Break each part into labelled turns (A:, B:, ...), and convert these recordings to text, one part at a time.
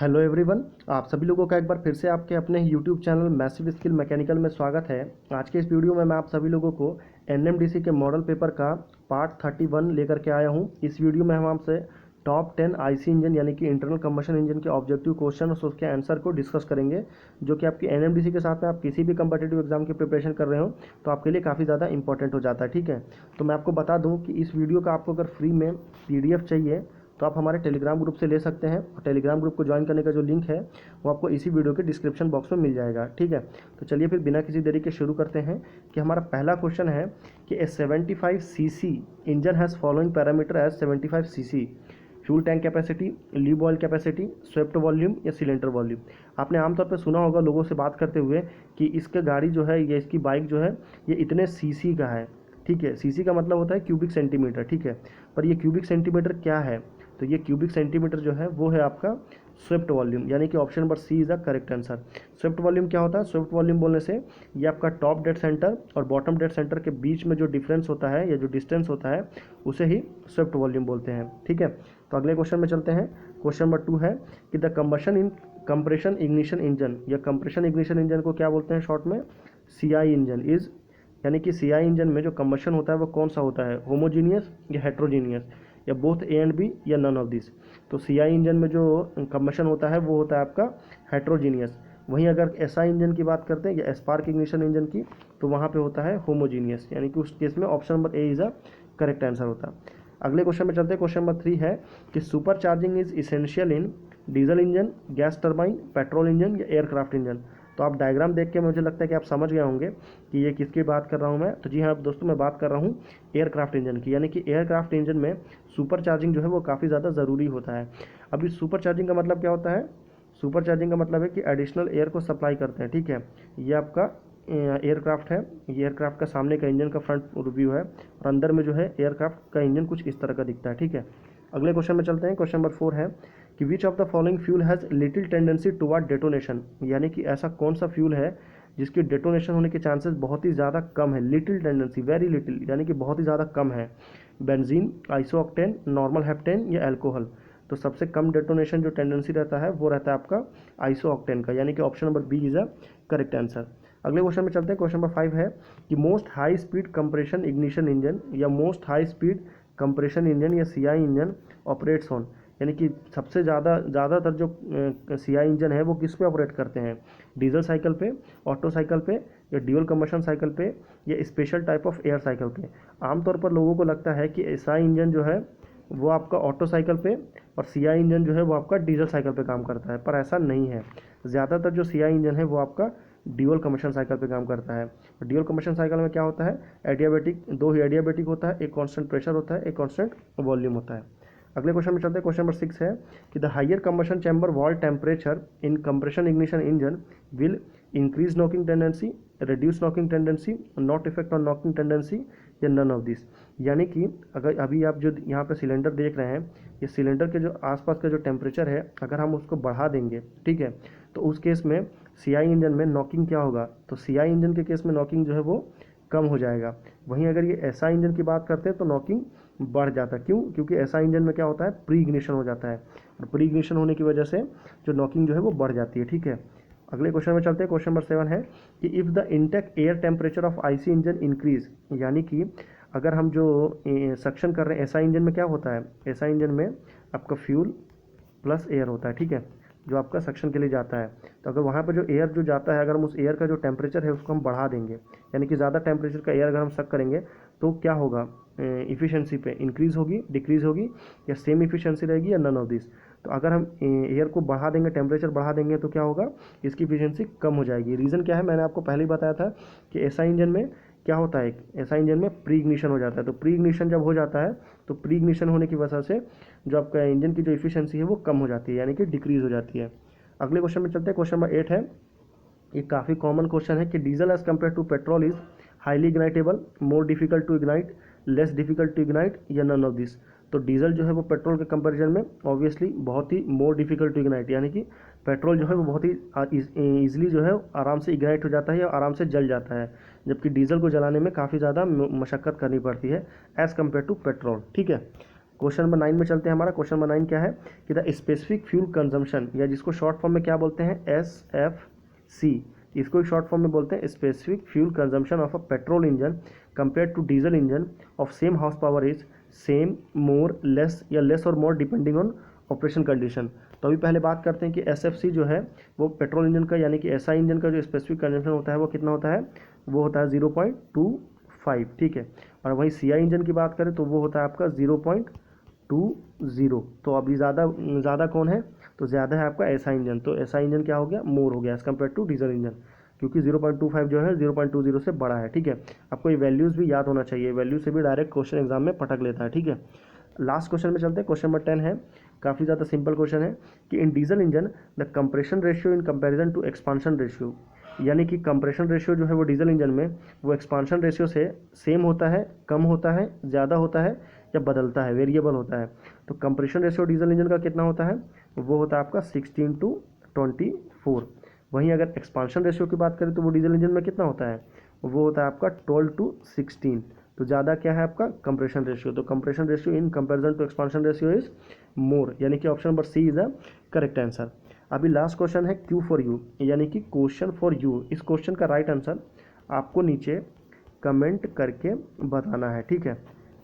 A: Hello everyone, आप सभी लोगों का एक बार फिर से आपके अपने YouTube channel massive skill mechanical में स्वागत है। आज के इस वीडियो में मैं आप सभी लोगों को एनएमडीसी के मॉडल पेपर का पार्ट 31 लेकर के आया हूं। इस वीडियो में हम आपसे टॉप 10 आईसी इंजन यानी कि इंटरनल कंबशन इंजन के ऑब्जेक्टिव क्वेश्चन और उसके आंसर को डिस्कस करेंगे, जो कि आपकी एनएमडीसी के साथ में आप किसी भी कम्पिटिटिव एग्जाम की प्रिपरेशन कर रहे हो तो आपके लिए काफ़ी ज़्यादा इंपॉर्टेंट हो जाता है। ठीक है, तो मैं आपको बता दूँ कि इस वीडियो का आपको अगर फ्री में PDF चाहिए तो आप हमारे टेलीग्राम ग्रुप से ले सकते हैं, और टेलीग्राम ग्रुप को ज्वाइन करने का जो लिंक है वो आपको इसी वीडियो के डिस्क्रिप्शन बॉक्स में मिल जाएगा। ठीक है, तो चलिए फिर बिना किसी देरी के शुरू करते हैं कि हमारा पहला क्वेश्चन है कि a 75cc engine has following parameter as 75cc: fuel tank capacity, lube oil capacity, swept volume या सिलेंडर वॉल्यूम। आपने आमतौर पर सुना होगा लोगों से बात करते हुए कि इसका गाड़ी जो है या इसकी बाइक जो है ये इतने सीसी का है। ठीक है, सीसी का मतलब होता है क्यूबिक सेंटीमीटर। ठीक है, पर ये क्यूबिक सेंटीमीटर क्या है? तो ये क्यूबिक सेंटीमीटर जो है वो है आपका स्वेप्ट वॉल्यूम, यानी कि option number C is the correct answer. Swept volume क्या होता है? स्वेप्ट वॉल्यूम बोलने से ये आपका टॉप डेड सेंटर और बॉटम डेड सेंटर के बीच में जो डिफरेंस होता है या जो डिस्टेंस होता है उसे ही स्वेप्ट वॉल्यूम बोलते हैं। ठीक है, तो अगले क्वेश्चन में चलते हैं। क्वेश्चन नंबर 2 है कि the combustion in compression ignition engine या कंप्रेशन इग्निशन इंजन को क्या बोलते हैं शॉर्ट में? सीआई इंजन इज, यानी कि सीआई इंजन में जो कंबशन होता है वो कौन सा होता है? होमोजीनियस या हेट्रोजीनियस या बोथ ए एंड बी या नन ऑफ दिस। तो सीआई इंजन में जो कंबशन होता है वो होता है आपका हेट्रोजीनियस। वहीं अगर एसआई इंजन की बात करते हैं या स्पार्क इग्निशन इंजन की तो वहाँ पे होता है होमोजीनियस, यानी कि उस केस में option number A is a correct answer होता है। अगले क्वेश्चन में चलते हैं। क्वेश्चन नंबर 3 है कि super charging is essential in diesel engine, gas turbine, petrol engine या एयरक्राफ्ट इंजन। तो आप डायग्राम देख के मुझे लगता है कि आप समझ गए होंगे कि ये किसकी बात कर रहा हूँ मैं। तो जी हाँ दोस्तों, मैं बात कर रहा हूँ एयरक्राफ्ट इंजन की, यानी कि एयरक्राफ्ट इंजन में सुपर चार्जिंग जो है वो काफ़ी ज़्यादा ज़रूरी होता है। अभी सुपर चार्जिंग का मतलब क्या होता है? सुपर चार्जिंग का मतलब है कि एडिशनल एयर को सप्लाई करते हैं। ठीक है, ये आपका एयरक्राफ्ट है। ये एयरक्राफ्ट का सामने का इंजन का फ्रंट रिव्यू है और अंदर में जो है एयरक्राफ्ट का इंजन कुछ इस तरह का दिखता है। ठीक है, अगले क्वेश्चन में चलते हैं। क्वेश्चन नंबर 4 है कि which of the following fuel has little tendency toward detonation, यानी कि ऐसा कौन सा फ्यूल है जिसकी डेटोनेशन होने के चांसेस बहुत ही ज़्यादा कम है। लिटिल टेंडेंसी, वेरी लिटिल, यानी कि बहुत ही ज़्यादा कम है। बेंजीन, आइसोऑक्टेन, नॉर्मल हेप्टेन या एल्कोहल। तो सबसे कम डेटोनेशन जो टेंडेंसी रहता है वो रहता है आपका आइसोऑक्टेन का, यानी कि option number B is a correct answer. अगले क्वेश्चन में चलते हैं। क्वेश्चन नंबर 5 है कि most high speed compression ignition engine या most high speed compression engine या सीआई इंजन ऑपरेट्स ऑन, यानी कि सबसे ज़्यादातर जो सीआई इंजन है वो किस पे ऑपरेट करते हैं? डीजल साइकिल पे, ऑटो साइकिल पे या ड्यूल कंबशन साइकिल पे या special type of air cycle पे। आमतौर पर लोगों को लगता है कि एसआई इंजन जो है वो आपका ऑटो साइकिल पे और सीआई इंजन जो है वो आपका डीजल साइकिल पे काम करता है, पर ऐसा नहीं है। ज़्यादातर जो सीआई इंजन है वो आपका ड्यूल कम्बशन साइकिल पे काम करता है। ड्यूल कम्बशन साइकिल में क्या होता है? एडियाबेटिक, दो ही एडियाबेटिक होता है, एक कांस्टेंट प्रेशर होता है, एक कांस्टेंट वॉल्यूम होता है। अगले क्वेश्चन में चलते हैं। क्वेश्चन नंबर 6 है कि the higher combustion chamber wall temperature in compression ignition engine will increase knocking tendency, reduce knocking tendency, not effect on knocking tendency या नन ऑफ दिस। यानी कि अगर अभी आप जो यहाँ पे सिलेंडर देख रहे हैं, ये सिलेंडर के जो आसपास का जो टेम्परेचर है अगर हम उसको बढ़ा देंगे, ठीक है, तो उस केस में सीआई इंजन में नॉकिंग क्या होगा? तो सीआई इंजन के केस में नॉकिंग जो है वो कम हो जाएगा। वहीं अगर ये एसआई इंजन की बात करते हैं तो नॉकिंग बढ़ जाता है। क्यों? क्योंकि एसआई इंजन में क्या होता है? प्री इग्निशन हो जाता है, और प्री इग्निशन होने की वजह से जो नॉकिंग जो है वो बढ़ जाती है। ठीक है, अगले क्वेश्चन में चलते हैं। क्वेश्चन नंबर 7 है कि if the intake air temperature of IC engine increase, यानी कि अगर हम जो सक्शन कर रहे हैं एसआई इंजन में क्या होता है? एसआई इंजन में आपका फ्यूल प्लस एयर होता है। ठीक है, जो आपका सक्शन के लिए जाता है। तो अगर वहाँ पर जो एयर जो जाता है, अगर हम उस एयर का जो टेम्परेचर है उसको हम बढ़ा देंगे, यानी कि ज़्यादा टेम्परेचर का एयर अगर हम सक करेंगे तो क्या होगा? इफ़िशेंसी पे इंक्रीज़ होगी, डिक्रीज़ होगी, या सेम इफ़िशेंसी रहेगी, या नन ऑफ दिस। तो अगर हम एयर को बढ़ा देंगे, टेम्परेचर बढ़ा देंगे तो क्या होगा? इसकी इफिशियंसी कम हो जाएगी। रीज़न क्या है? मैंने आपको पहले ही बताया था कि एसआई इंजन में क्या होता है, एसआई इंजन में प्री इग्निशन हो जाता है। तो प्री इग्निशन जब हो जाता है तो प्री इग्निशन होने की वजह से जो आपका इंजन की जो इफिशियंसी है वो कम हो जाती है, यानी कि डिक्रीज़ हो जाती है। अगले क्वेश्चन में चलते हैं। क्वेश्चन नंबर 8 है, ये काफ़ी कॉमन क्वेश्चन है कि diesel as compared to petrol is highly ignitable, more difficult to ignite, less difficult to ignite या नन ऑफ दिस। तो डीजल जो है वो पेट्रोल के कंपैरिजन में ऑब्वियसली बहुत ही मोर डिफिकल्ट टू इग्नाइट, यानी कि पेट्रोल जो है वो बहुत ही ईजिली जो है आराम से इग्नाइट हो जाता है या आराम से जल जाता है, जबकि डीजल को जलाने में काफ़ी ज़्यादा मशक्क़त करनी पड़ती है एज़ कम्पेयर टू पेट्रोल। ठीक है, क्वेश्चन नंबर 9 में चलते हैं। हमारा क्वेश्चन नंबर 9 क्या है कि द स्पेसिफिक फ्यूल कंजम्पशन, या जिसको शॉर्ट फॉर्म में क्या बोलते हैं, SFC, इसको एक शॉर्ट फॉर्म में बोलते हैं specific fuel consumption of a petrol engine compare to diesel engine of same horse power is same, more, less या लेस और more depending on operation condition. तो अभी पहले बात करते हैं कि SFC जो है वो पेट्रोल इंजन का यानी कि SI इंजन का जो स्पेसिफिक कंजम्पशन होता है वो कितना होता है, वो होता है 0.25, ठीक है। और वहीं CI इंजन की बात करें तो वो होता है आपका 0.20। तो अभी ज़्यादा कौन है, तो ज़्यादा है आपका SI इंजन। तो SI इंजन क्या हो गया, मोर हो गया as compare to diesel engine, क्योंकि 0.25 जो है 0.20 से बड़ा है, ठीक है। आपको ये वैल्यूज़ भी याद होना चाहिए, वैल्यू से भी डायरेक्ट क्वेश्चन एग्जाम में पटक लेता है, ठीक है। लास्ट क्वेश्चन में चलते हैं। क्वेश्चन नंबर 10 है, काफ़ी ज़्यादा सिंपल क्वेश्चन है कि in diesel engine the compression ratio in comparison to expansion ratio, यानी कि कंप्रेशन रेशियो जो है वो डीजल इंजन में वो एक्सपांशन रेशियो से सेम होता है, कम होता है, ज़्यादा होता है या बदलता है, वेरिएबल होता है। तो कंप्रेशन रेशियो डीजल इंजन का कितना होता है, वो होता है आपका 16:24। वहीं अगर एक्सपांशन रेशियो की बात करें तो वो डीजल इंजन में कितना होता है, वो होता है आपका 12:16। तो ज़्यादा क्या है आपका, कंप्रेशन रेशियो। तो compression ratio in comparison to expansion ratio is more, यानी कि option number C is the correct answer. अभी लास्ट क्वेश्चन है Q फॉर यू, यानी कि क्वेश्चन फॉर यू। इस क्वेश्चन का राइट आंसर आपको नीचे कमेंट करके बताना है, ठीक है।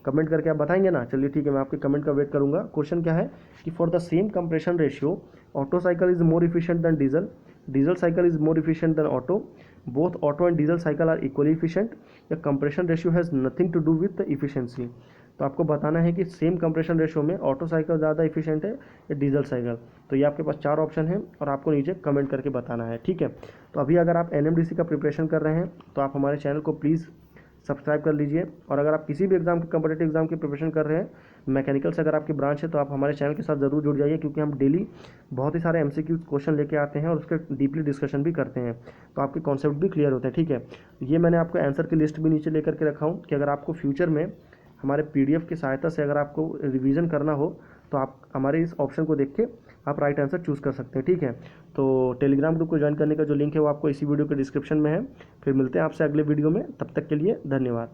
A: कमेंट करके आप बताएंगे ना, चलिए ठीक है, मैं आपके कमेंट का वेट करूंगा। क्वेश्चन क्या है कि for the same compression ratio Otto cycle is more efficient than diesel, diesel cycle is more efficient than Otto, both Otto and diesel cycle are equally efficient, या compression ratio has nothing to do with the efficiency. तो आपको बताना है कि same compression ratio में Otto cycle ज़्यादा efficient है या डीजल साइकिल। तो ये आपके पास 4 ऑप्शन है और आपको नीचे कमेंट करके बताना है, ठीक है। तो अभी अगर आप NMDC का प्रिपरेशन कर रहे हैं तो आप हमारे चैनल को प्लीज़ सब्सक्राइब कर लीजिए। और अगर आप किसी भी एग्जाम के कॉम्पिटिटिव एग्जाम की प्रिपरेशन कर रहे हैं, मैकेनिकल से अगर आपकी ब्रांच है, तो आप हमारे चैनल के साथ ज़रूर जुड़ जाइए, क्योंकि हम डेली बहुत ही सारे MCQ क्वेश्चन लेके आते हैं और उसके डीपली डिस्कशन भी करते हैं, तो आपके कॉन्सेप्ट भी क्लियर होते हैं, ठीक है। ये मैंने आपको आंसर की लिस्ट भी नीचे लेकर के रखा हूँ कि अगर आपको फ्यूचर में हमारे PDF की सहायता से अगर आपको रिवीजन करना हो तो आप हमारे इस ऑप्शन को देख के आप राइट आंसर चूज़ कर सकते हैं, ठीक है। तो टेलीग्राम ग्रुप को ज्वाइन करने का जो लिंक है वो आपको इसी वीडियो के डिस्क्रिप्शन में है। फिर मिलते हैं आपसे अगले वीडियो में, तब तक के लिए धन्यवाद।